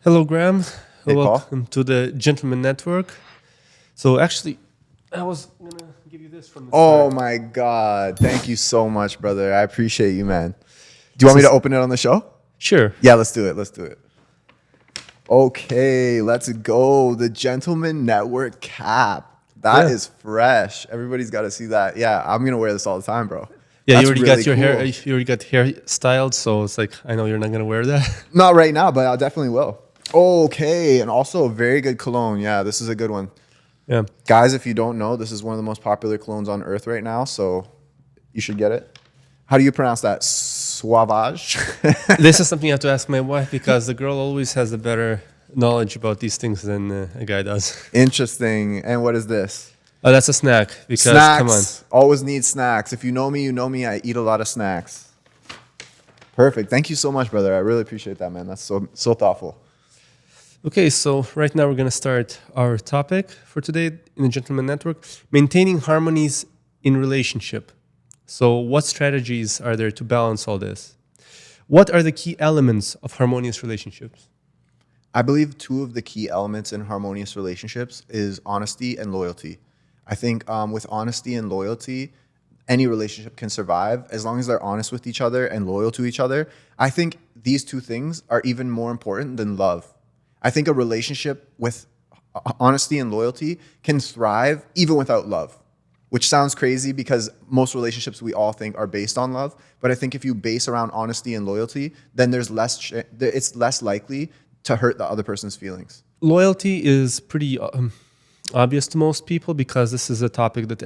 Hello, Graham. Hey, Paul. Welcome to the Gentleman Network. So actually, I was going to give you this from the Oh start. my God. Thank you so much, brother. I appreciate you, man. Do you want me to open it on the show? Sure. Yeah, let's do it. Let's do it. Okay, let's go. The Gentleman Network cap. That is fresh. Everybody's got to see that. Yeah, I'm going to wear this all the time, bro. Yeah, That's you already really got your cool. hair. You already got hair styled, so it's like I know you're not gonna wear that. Not right now, but I definitely will. Okay, and also a very good cologne. Yeah, this is a good one. Yeah. Guys, if you don't know, this is one of the most popular colognes on earth right now, so you should get it. How do you pronounce that? Sauvage? This is something you have to ask my wife because the girl always has a better knowledge about these things than a guy does. Interesting. And what is this? Oh, that's a snack. Because Snacks. come on. Always need snacks. If you know me, you know me. I eat a lot of snacks. Perfect. Thank you so much, brother. I really appreciate that, man. That's so thoughtful. Okay, so right now we're gonna start our topic for today in the Gentleman Network: maintaining harmonies in relationship. So, what strategies are there to balance all this? What are the key elements of harmonious relationships? I believe two of the key elements in harmonious relationships is honesty and loyalty. I think with honesty and loyalty, any relationship can survive as long as they're honest with each other and loyal to each other. I think these two things are even more important than love. I think a relationship with honesty and loyalty can thrive even without love, which sounds crazy because most relationships we all think are based on love. But I think if you base around honesty and loyalty, then it's less likely to hurt the other person's feelings. Loyalty is pretty obvious to most people because this is a topic that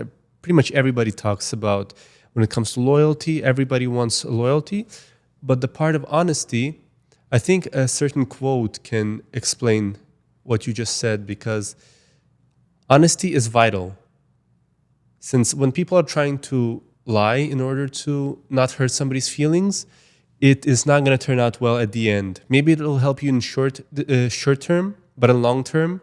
pretty much everybody talks about. When it comes to loyalty, everybody wants loyalty. But the part of honesty, I think a certain quote can explain what you just said, because honesty is vital. Since when people are trying to lie in order to not hurt somebody's feelings, it is not going to turn out well at the end. Maybe it'll help you in short term, but in long term,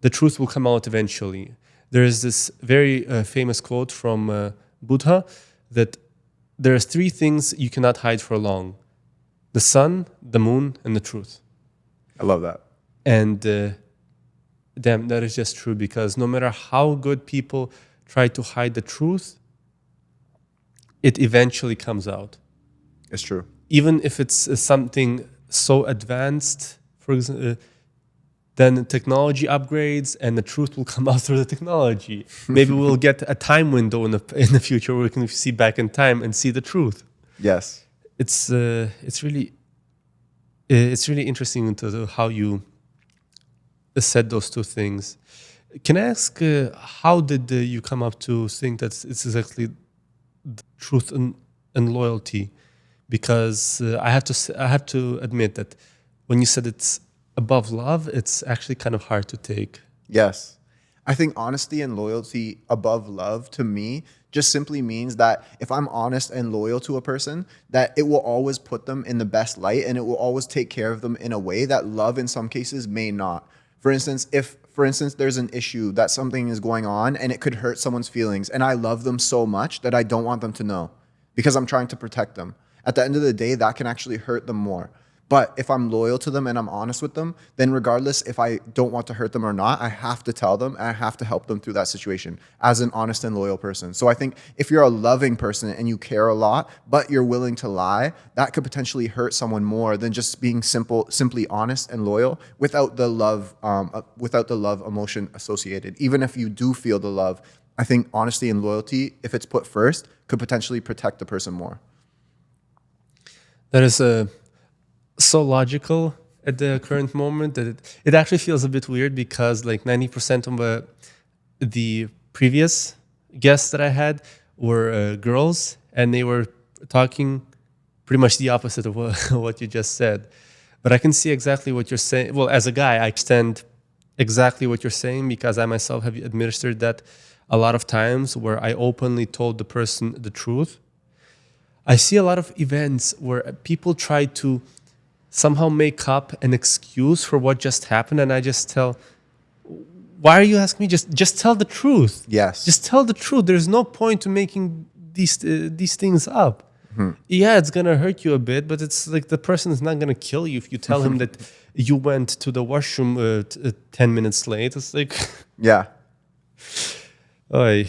the truth will come out eventually. There is this very famous quote from Buddha that there are three things you cannot hide for long: the sun, the moon, and the truth. I love that. And damn, that is just true, because no matter how good people try to hide the truth, it eventually comes out. It's true. Even if it's something so advanced, for example, then technology upgrades and the truth will come out through the technology. Maybe we'll get a time window in the future where we can see back in time and see the truth. Yes. It's really interesting to how you said those two things. Can I ask, how did you come up to think that it's exactly the truth and loyalty? Because I have to admit that when you said it's above love, it's actually kind of hard to take. Yes. I think honesty and loyalty above love, to me, just simply means that if I'm honest and loyal to a person, that it will always put them in the best light and it will always take care of them in a way that love in some cases may not. For instance, if there's an issue that something is going on and it could hurt someone's feelings, and I love them so much that I don't want them to know because I'm trying to protect them. At the end of the day, that can actually hurt them more. But if I'm loyal to them and I'm honest with them, then regardless if I don't want to hurt them or not, I have to tell them and I have to help them through that situation as an honest and loyal person. So I think if you're a loving person and you care a lot, but you're willing to lie, that could potentially hurt someone more than just being simply honest and loyal without the love emotion associated. Even if you do feel the love, I think honesty and loyalty, if it's put first, could potentially protect the person more. That is so logical at the current moment that it actually feels a bit weird, because like 90% of the previous guests that I had were girls, and they were talking pretty much the opposite of what you just said. But I can see exactly what you're saying. Well, as a guy, I understand exactly what you're saying, because I myself have administered that a lot of times where I openly told the person the truth. I see a lot of events where people try to somehow make up an excuse for what just happened, and I just tell, why are you asking me? Just tell the truth. Yes. Just tell the truth. There's no point to making these things up. Mm-hmm. Yeah, it's gonna hurt you a bit, but it's like the person is not gonna kill you if you tell him that you went to the washroom 10 minutes late. It's like, Yeah. oy,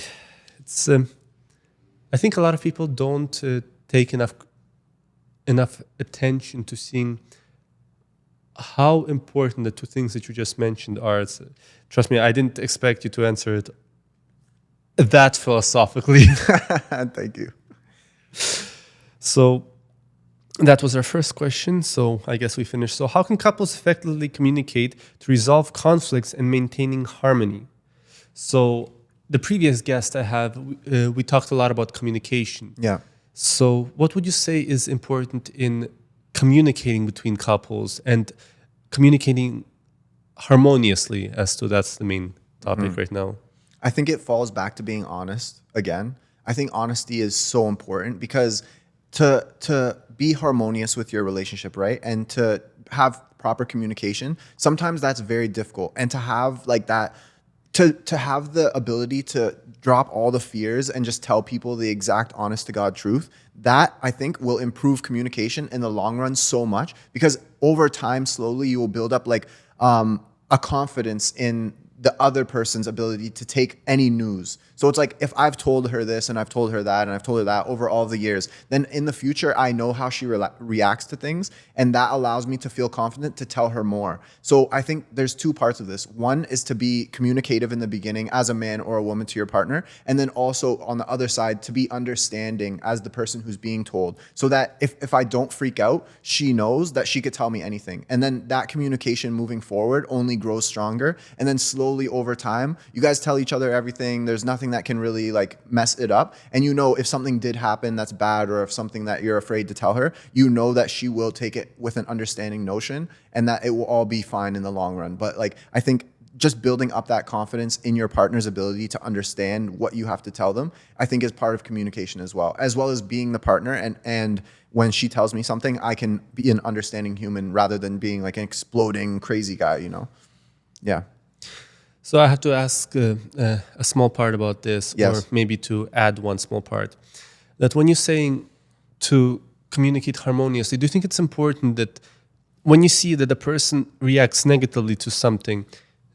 it's. I think a lot of people don't take enough attention to seeing how important the two things that you just mentioned are. Trust me, I didn't expect you to answer it that philosophically. Thank you. So that was our first question. So I guess we finished. So how can couples effectively communicate to resolve conflicts and maintaining harmony? So the previous guest I have, we talked a lot about communication. Yeah. So what would you say is important in communicating between couples and communicating harmoniously, as to that's the main topic right now? I think it falls back to being honest again. I think honesty is so important because to be harmonious with your relationship, right? And to have proper communication, sometimes that's very difficult. And to have like that, to have the ability to drop all the fears and just tell people the exact honest to God truth, that I think will improve communication in the long run so much, because over time, slowly you will build up like a confidence in the other person's ability to take any news. So it's like, if I've told her this and I've told her that and I've told her that over all the years, then in the future, I know how she reacts to things. And that allows me to feel confident to tell her more. So I think there's two parts of this. One is to be communicative in the beginning as a man or a woman to your partner. And then also on the other side, to be understanding as the person who's being told, so that if I don't freak out, she knows that she could tell me anything. And then that communication moving forward only grows stronger. And then slowly over time, you guys tell each other everything. There's nothing that can really like mess it up. And you know, if something did happen that's bad, or if something that you're afraid to tell her, you know that she will take it with an understanding notion and that it will all be fine in the long run. But like, I think just building up that confidence in your partner's ability to understand what you have to tell them, I think is part of communication as well as being the partner. And when she tells me something, I can be an understanding human rather than being like an exploding crazy guy, you know? Yeah. So I have to ask a small part about this, Yes. or maybe to add one small part. That when you're saying to communicate harmoniously, do you think it's important that when you see that the person reacts negatively to something,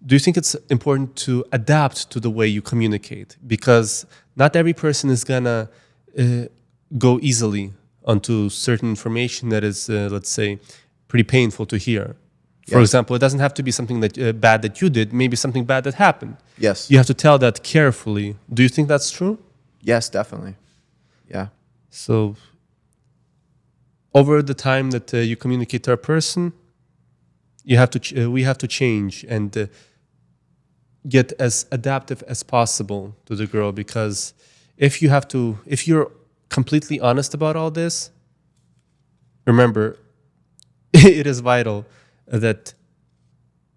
do you think it's important to adapt to the way you communicate? Because not every person is gonna go easily onto certain information that is, let's say, pretty painful to hear. For example, it doesn't have to be something that bad that you did, maybe something bad that happened. Yes. You have to tell that carefully. Do you think that's true? Yes, definitely. Yeah. So over the time that you communicate to a person, you have to we have to change and get as adaptive as possible to the girl, because if you're completely honest about all this, remember, it is vital that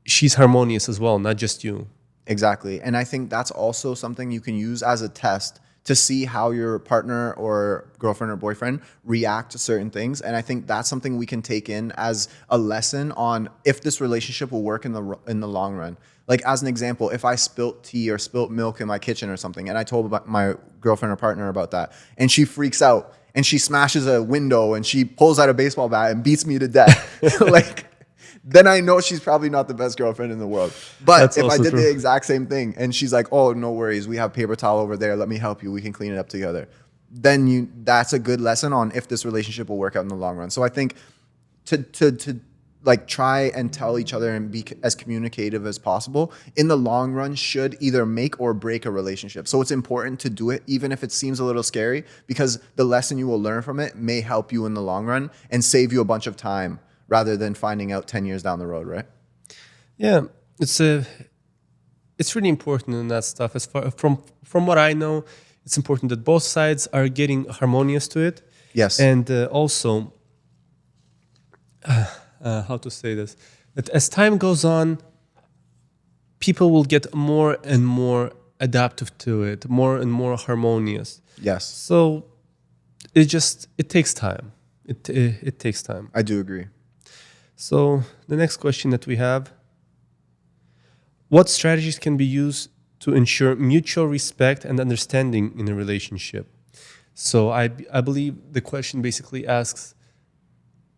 she's harmonious as well, not just you. Exactly. And I think that's also something you can use as a test to see how your partner or girlfriend or boyfriend react to certain things. And I think that's something we can take in as a lesson on if this relationship will work in the long run. Like, as an example, if I spilt tea or spilt milk in my kitchen or something, and I told my girlfriend or partner about that, and she freaks out and she smashes a window and she pulls out a baseball bat and beats me to death, like, then I know she's probably not the best girlfriend in the world. But That's if I also did true. the exact same thing and she's like, oh, no worries, we have paper towel over there, let me help you, we can clean it up together, then that's a good lesson on if this relationship will work out in the long run. So I think to like try and tell each other and be as communicative as possible in the long run should either make or break a relationship. So it's important to do it even if it seems a little scary, because the lesson you will learn from it may help you in the long run and save you a bunch of time, rather than finding out 10 years down the road, right? Yeah, it's really important in that stuff. As far from what I know, it's important that both sides are getting harmonious to it. Yes. And also, how to say this? That as time goes on, people will get more and more adaptive to it, more and more harmonious. Yes. So it takes time. It takes time. I do agree. So the next question that we have: what strategies can be used to ensure mutual respect and understanding in a relationship? So I believe the question basically asks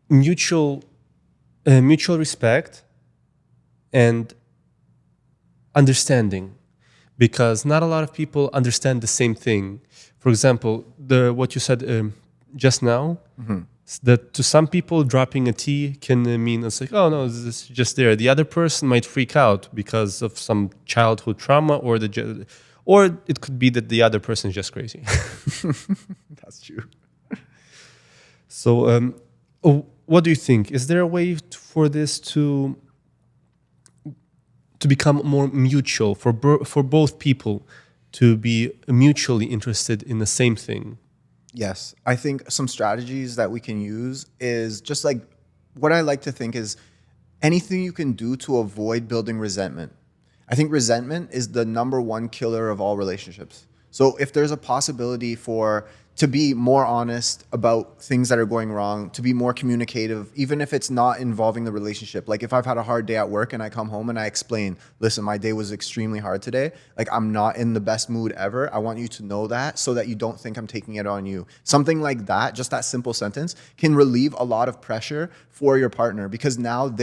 mutual mutual respect and understanding, because not a lot of people understand the same thing. For example, what you said just now, that to some people dropping a T can mean it's like, oh no, this is just there. The other person might freak out because of some childhood trauma, or it could be that the other person is just crazy. That's true. So, what do you think? Is there a way for this to become more mutual for both people to be mutually interested in the same thing? Yes. I think some strategies that we can use is just like what I like to think is anything you can do to avoid building resentment. I think resentment is the number one killer of all relationships. So if there's a possibility to be more honest about things that are going wrong, to be more communicative, even if it's not involving the relationship. Like if I've had a hard day at work and I come home and I explain, listen, my day was extremely hard today. Like I'm not in the best mood ever. I want you to know that so that you don't think I'm taking it on you. Something like that, just that simple sentence can relieve a lot of pressure for your partner, because now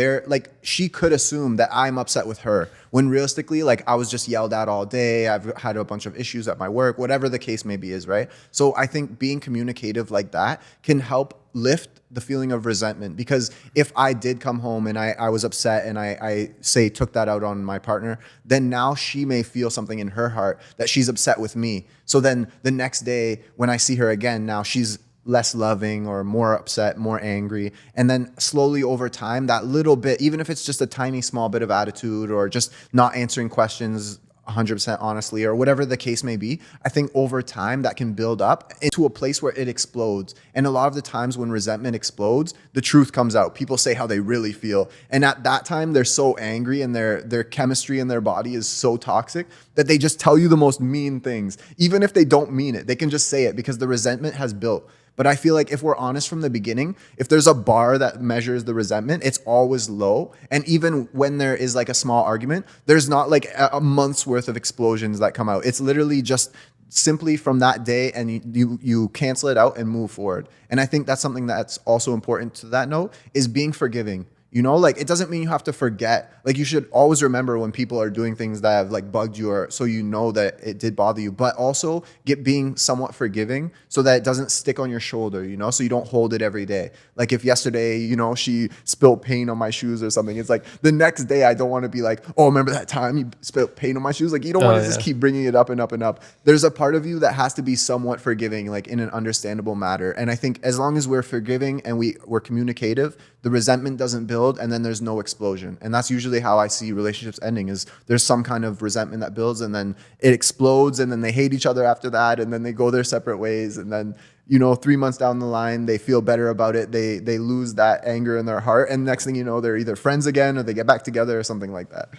she could assume that I'm upset with her when realistically, like I was just yelled at all day. I've had a bunch of issues at my work, whatever the case may be is, right? So I think being communicative like that can help lift the feeling of resentment, because if I did come home and I was upset and I say took that out on my partner, then now she may feel something in her heart that she's upset with me. So then the next day when I see her again, now she's less loving or more upset, more angry. And then slowly over time, that little bit, even if it's just a tiny small bit of attitude or just not answering questions 100% honestly or whatever the case may be, I think over time that can build up into a place where it explodes. And a lot of the times when resentment explodes, the truth comes out. People say how they really feel. And at that time, they're so angry and their chemistry in their body is so toxic that they just tell you the most mean things. Even if they don't mean it, they can just say it because the resentment has built. But I feel like if we're honest from the beginning, if there's a bar that measures the resentment, it's always low. And even when there is like a small argument, there's not like a month's worth of explosions that come out. It's literally just simply from that day, and you cancel it out and move forward. And I think that's something that's also important to that note, is being forgiving. You know, like it doesn't mean you have to forget. Like you should always remember when people are doing things that have like bugged you, or so you know that it did bother you, but also being somewhat forgiving so that it doesn't stick on your shoulder, you know, so you don't hold it every day. Like if yesterday, you know, she spilled paint on my shoes or something, it's like the next day I don't want to be like, oh, remember that time you spilled paint on my shoes? Like you don't want to just keep bringing it up and up and up. There's a part of you that has to be somewhat forgiving, like in an understandable manner. And I think as long as we're forgiving and we're communicative, the resentment doesn't build, and then there's no explosion. And that's usually how I see relationships ending, is there's some kind of resentment that builds and then it explodes, and then they hate each other after that, and then they go their separate ways, and then, you know, 3 months down the line they feel better about it, they lose that anger in their heart, and next thing you know they're either friends again or they get back together or something like that.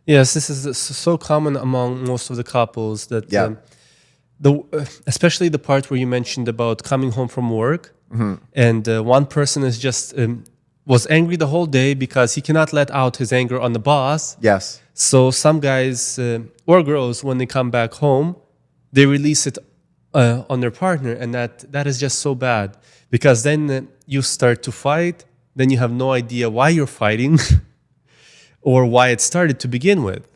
Yes, this is so common among most of the couples that especially the part where you mentioned about coming home from work. Mm-hmm. And one person is just was angry the whole day because he cannot let out his anger on the boss. Yes. So some guys or girls, when they come back home, they release it on their partner, and that is just so bad, because then you start to fight. Then you have no idea why you're fighting or why it started to begin with.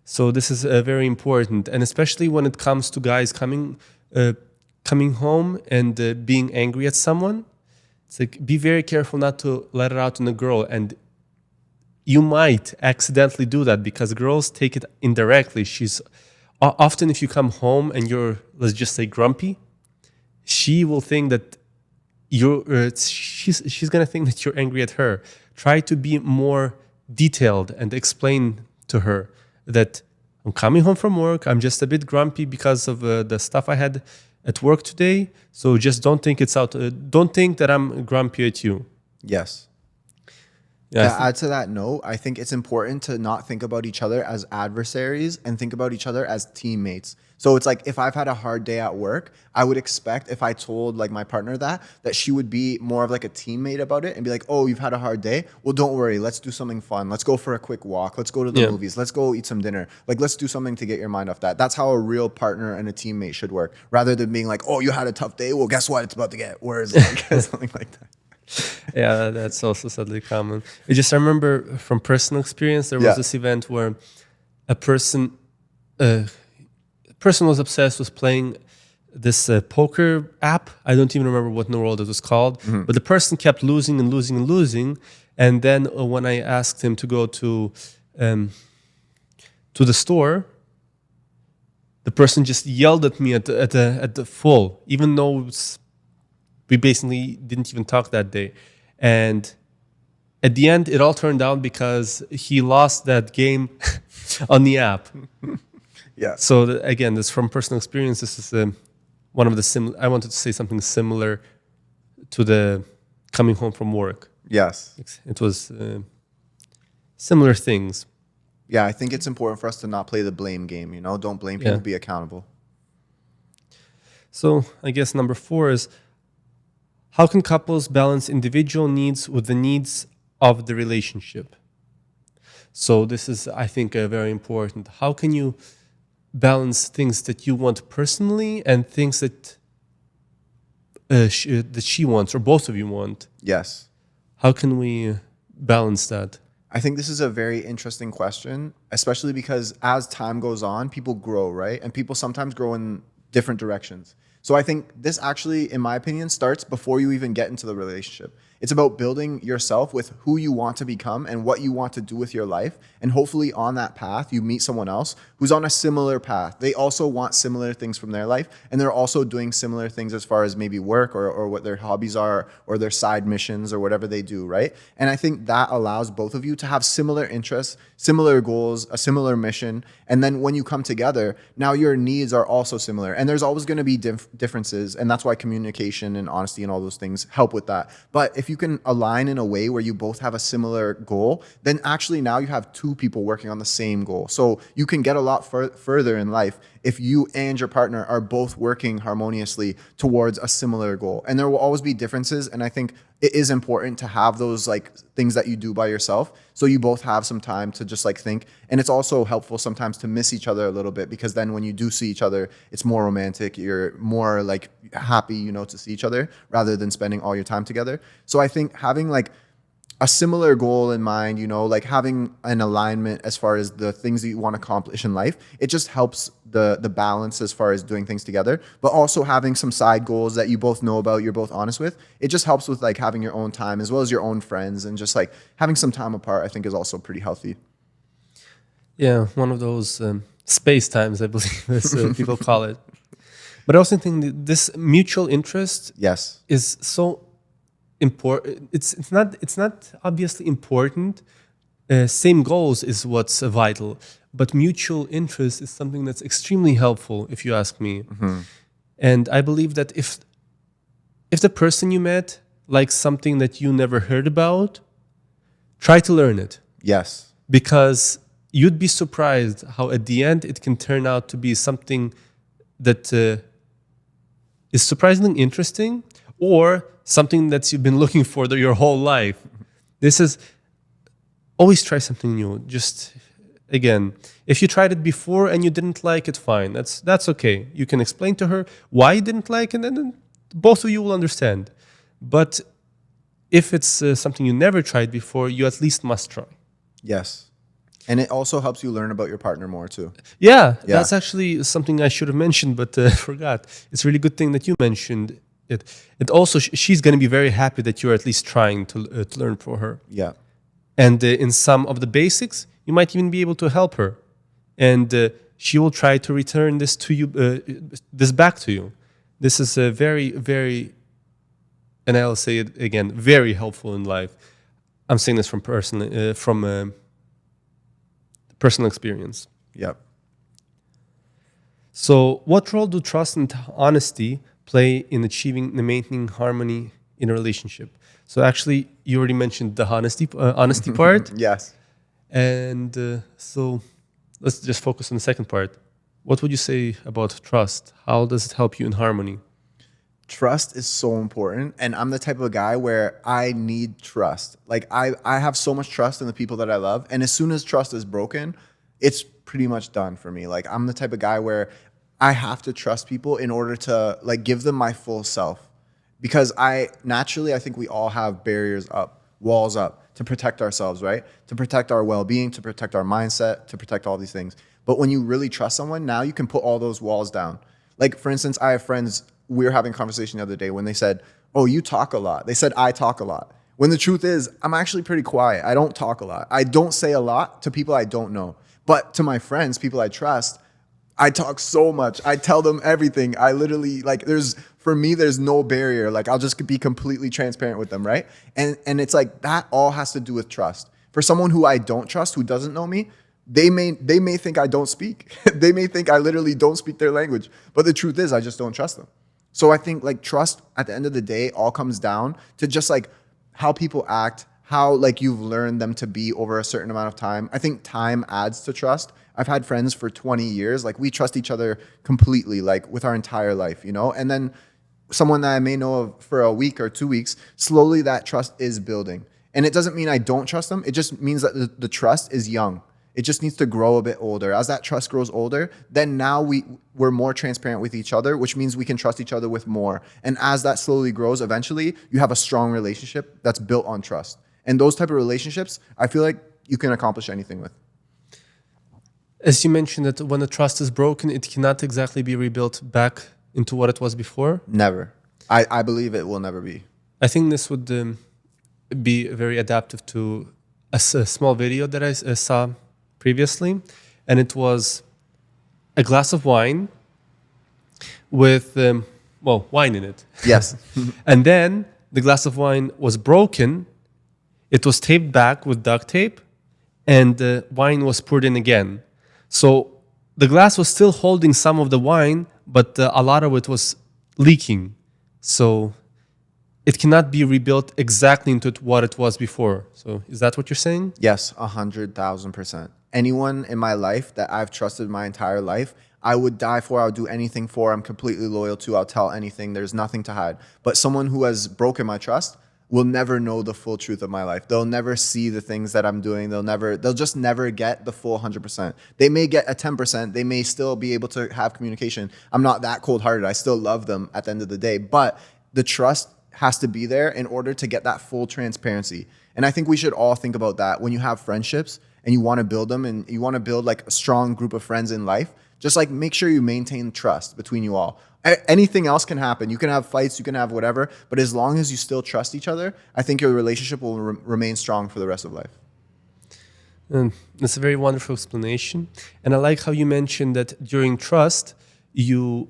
So this is very important, and especially when it comes to guys coming home and being angry at someone, it's like, be very careful not to let it out on a girl. And you might accidentally do that because girls take it indirectly. She's often, if you come home and you're, let's just say, grumpy, she will think that she's gonna think that you're angry at her. Try to be more detailed and explain to her that I'm coming home from work, I'm just a bit grumpy because of the stuff I had at work today. So just don't think don't think that I'm grumpy at you. Yes. Yeah, to add to that note, I think it's important to not think about each other as adversaries and think about each other as teammates. So it's like, if I've had a hard day at work, I would expect, if I told like my partner that she would be more of like a teammate about it and be like, oh, you've had a hard day? Well, don't worry. Let's do something fun. Let's go for a quick walk. Let's go to the movies. Let's go eat some dinner. Like, let's do something to get your mind off that. That's how a real partner and a teammate should work, rather than being like, oh, you had a tough day? Well, guess what? It's about to get worse. Like, something like that. Yeah, that's also sadly common. I remember from personal experience, there was Yeah. this event where a uh, person was obsessed with playing this poker app. I don't even remember what in the world it was called, but the person kept losing and losing and losing. And then when I asked him to go um, to the store, the person just yelled at me at the full, even though we basically didn't even talk that day. And at the end, it all turned out because he lost that game on the app. Yeah. So again, this from personal experience. This is one of the I wanted to say something similar to the coming home from work. Yes. It was similar things. Yeah, I think it's important for us to not play the blame game, you know? Don't blame people, Yeah. be accountable. So I guess number 4 is, how can couples balance individual needs with the needs of the relationship? So this is, I think, very important. How can you balance things that you want personally and things that that she wants or both of you want? Yes. How can we balance that? I think this is a very interesting question, especially because as time goes on, people grow, right? And people sometimes grow in different directions. So I think this actually, in my opinion, starts before you even get into the relationship. It's about building yourself with who you want to become and what you want to do with your life. And hopefully on that path, you meet someone else who's on a similar path. They also want similar things from their life. And they're also doing similar things as far as maybe work or what their hobbies are or their side missions or whatever they do, right? And I think that allows both of you to have similar interests, similar goals, a similar mission. And then when you come together, now your needs are also similar. And there's always going to be differences. And that's why communication and honesty and all those things help with that. But if you can align in a way where you both have a similar goal, then actually now you have two people working on the same goal. So you can get a lot further in life if you and your partner are both working harmoniously towards a similar goal. And there will always be differences. And I think it is important to have those like things that you do by yourself, so you both have some time to just like think. And it's also helpful sometimes to miss each other a little bit, because then when you do see each other, it's more romantic. You're more like happy, you know, to see each other rather than spending all your time together. So I think having like a similar goal in mind, you know, like having an alignment as far as the things that you want to accomplish in life, it just helps the balance as far as doing things together. But also having some side goals that you both know about, you're both honest with, it just helps with like having your own time as well as your own friends, and just like having some time apart, I think is also pretty healthy. Yeah, one of those space times, I believe, as people call it. But I also think that this mutual interest Yes. is so important. It's not obviously important. Same goals is what's vital, but mutual interest is something that's extremely helpful, if you ask me. And I believe that if the person you met likes something that you never heard about, try to learn it, Yes. because you'd be surprised how at the end it can turn out to be something that is surprisingly interesting, or something that you've been looking for your whole life. This is, always try something new. Just, again, if you tried it before and you didn't like it, fine. That's okay. You can explain to her why you didn't like it, and then both of you will understand. But if it's something you never tried before, you at least must try. Yes. And it also helps you learn about your partner more too. Yeah, Yeah. that's actually something I should have mentioned, but forgot. It's a really good thing that you mentioned it. And also, she's going to be very happy that you're at least trying to learn for her. Yeah. And in some of the basics, you might even be able to help her. And she will try to return this to you, this back to you. This is a very, very, and I'll say it again, very helpful in life. I'm saying this from personal experience. Yep. So, what role do trust and honesty play in achieving and maintaining harmony in a relationship? So, actually, you already mentioned the honesty part, Yes. and so let's just focus on the second part. What would you say about trust? How does it help you in harmony? Trust is so important, and I'm the type of guy where I need trust. Like I have so much trust in the people that I love, and as soon as trust is broken, it's pretty much done for me. Like I'm the type of guy where I have to trust people in order to like give them my full self, because I think we all have barriers up, walls up to protect ourselves, right? To protect our well-being, to protect our mindset, to protect all these things. But when you really trust someone, now you can put all those walls down. Like, for instance, I have friends, we were having a conversation the other day when they said, oh, you talk a lot. They said, I talk a lot. When the truth is, I'm actually pretty quiet. I don't talk a lot. I don't say a lot to people I don't know. But to my friends, people I trust, I talk so much. I tell them everything. I literally, like, for me, there's no barrier. Like, I'll just be completely transparent with them, right? And it's like, that all has to do with trust. For someone who I don't trust, who doesn't know me, they may think I don't speak. They may think I literally don't speak their language. But the truth is, I just don't trust them. So I think, like, trust at the end of the day all comes down to just like how people act, how like you've learned them to be over a certain amount of time. I think time adds to trust. I've had friends for 20 years. Like, we trust each other completely, like, with our entire life, you know? And then someone that I may know of for a week or 2 weeks, slowly that trust is building. And it doesn't mean I don't trust them. It just means that the trust is young. It just needs to grow a bit older. As that trust grows older, then now we're more transparent with each other, which means we can trust each other with more. And as that slowly grows, eventually you have a strong relationship that's built on trust. And those type of relationships, I feel like you can accomplish anything with. As you mentioned, that when the trust is broken, it cannot exactly be rebuilt back into what it was before. Never. I believe it will never be. I think this would be very adaptive to a small video that I saw previously, and it was a glass of wine with wine in it. Yes. And then the glass of wine was broken. It was taped back with duct tape, and the wine was poured in again. So the glass was still holding some of the wine, but a lot of it was leaking. So it cannot be rebuilt exactly into what it was before. So is that what you're saying? Yes, 100,000%. Anyone in my life that I've trusted my entire life, I would die for, I would do anything for, I'm completely loyal to, I'll tell anything, there's nothing to hide. But someone who has broken my trust will never know the full truth of my life. They'll never see the things that I'm doing. They'll just never get the full 100%. They may get a 10%. They may still be able to have communication. I'm not that cold-hearted. I still love them at the end of the day. But the trust has to be there in order to get that full transparency. And I think we should all think about that when you have friendships and you want to build them and you want to build like a strong group of friends in life. Just like make sure you maintain trust between you all. Anything else can happen. You can have fights, you can have whatever, but as long as you still trust each other, I think your relationship will remain strong for the rest of life. And that's a very wonderful explanation. And I like how you mentioned that during trust, you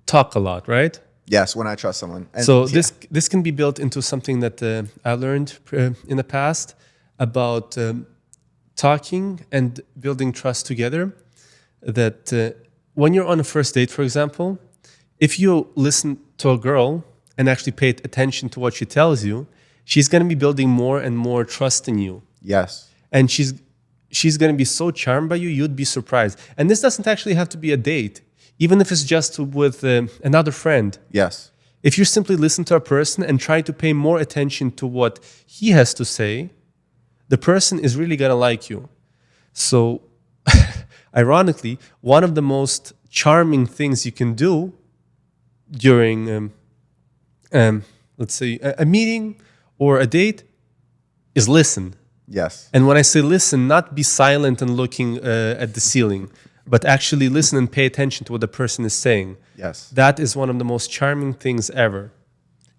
talk a lot, right? Yes, when I trust someone. And so this can be built into something that I learned in the past about talking and building trust together. That when you're on a first date, for example, if you listen to a girl and actually pay attention to what she tells you, she's going to be building more and more trust in you. Yes. And she's going to be so charmed by you, you'd be surprised. And this doesn't actually have to be a date, even if it's just with another friend. Yes. If you simply listen to a person and try to pay more attention to what he has to say, the person is really going to like you. So, ironically, one of the most charming things you can do during, let's say, a meeting or a date is listen. Yes. And when I say listen, not be silent and looking at the ceiling, but actually listen and pay attention to what the person is saying. Yes. That is one of the most charming things ever.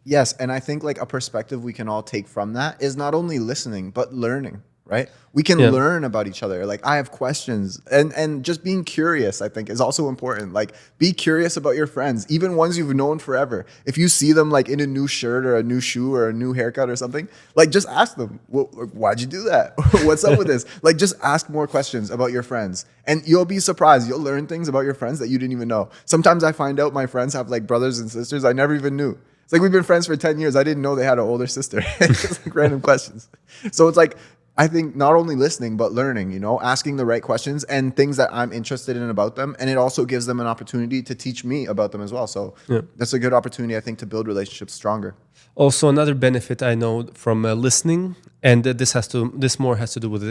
Yes, and I think like a perspective we can all take from that is not only listening, but learning, right? We can learn about each other. Like I have questions and just being curious, I think is also important. Like be curious about your friends, even ones you've known forever. If you see them like in a new shirt or a new shoe or a new haircut or something, like just ask them, well, why'd you do that? What's up with this? Like just ask more questions about your friends and you'll be surprised. You'll learn things about your friends that you didn't even know. Sometimes I find out my friends have like brothers and sisters I never even knew. It's like we've been friends for 10 years. I didn't know they had an older sister. Just like random questions. So it's like, I think not only listening, but learning, you know, asking the right questions and things that I'm interested in about them. And it also gives them an opportunity to teach me about them as well. So that's a good opportunity, I think, to build relationships stronger. Also, another benefit I know from listening, and this more has to do with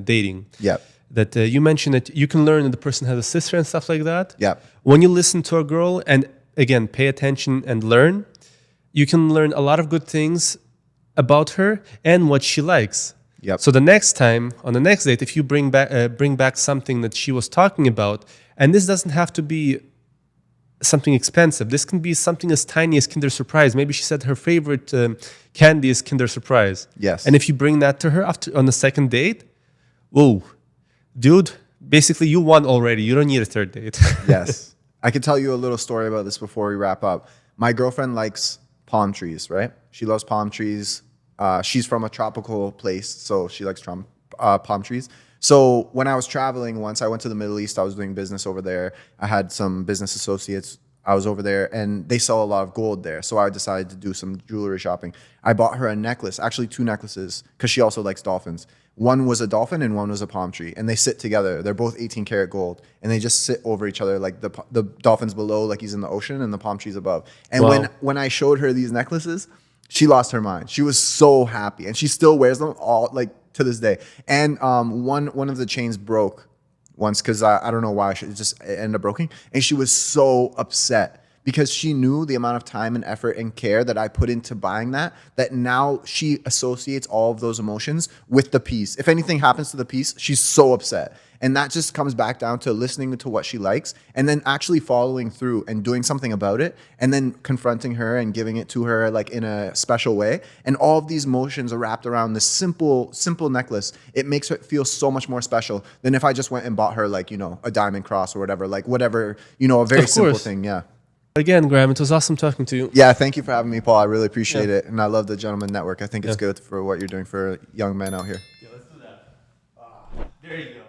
dating. Yeah. That you mentioned that you can learn that the person has a sister and stuff like that. Yeah. When you listen to a girl and again, pay attention and learn, you can learn a lot of good things about her and what she likes. Yep. So the next time, on the next date, if you bring back something that she was talking about, and this doesn't have to be something expensive. This can be something as tiny as Kinder Surprise. Maybe she said her favorite candy is Kinder Surprise. Yes. And if you bring that to her after on the second date, whoa, dude, basically you won already. You don't need a third date. Yes. I could tell you a little story about this before we wrap up. My girlfriend likes palm trees, right? She loves palm trees. She's from a tropical place, so she likes palm trees. So when I was traveling once, I went to the Middle East. I was doing business over there. I had some business associates. I was over there, and they sell a lot of gold there. So I decided to do some jewelry shopping. I bought her a necklace, actually 2 necklaces, because she also likes dolphins. One was a dolphin and one was a palm tree, and they sit together. They're both 18 karat gold, and they just sit over each other, like the dolphin's below, like he's in the ocean, and the palm tree's above. And Wow. when I showed her these necklaces, she lost her mind. She was so happy, and she still wears them all, like, to this day. And one of the chains broke once because I don't know why. It just ended up breaking, and she was so upset because she knew the amount of time and effort and care that I put into buying that now she associates all of those emotions with the piece. If anything happens to the piece, she's so upset. And that just comes back down to listening to what she likes and then actually following through and doing something about it and then confronting her and giving it to her like in a special way. And all of these emotions are wrapped around this simple necklace. It makes it feel so much more special than if I just went and bought her like, a diamond cross or whatever, like whatever, a very simple thing. Yeah. Again, Graham, it was awesome talking to you. Yeah, thank you for having me, Paul. I really appreciate it. And I love the Gentleman Network. I think it's good for what you're doing for young men out here. Yeah, let's do that. There you go.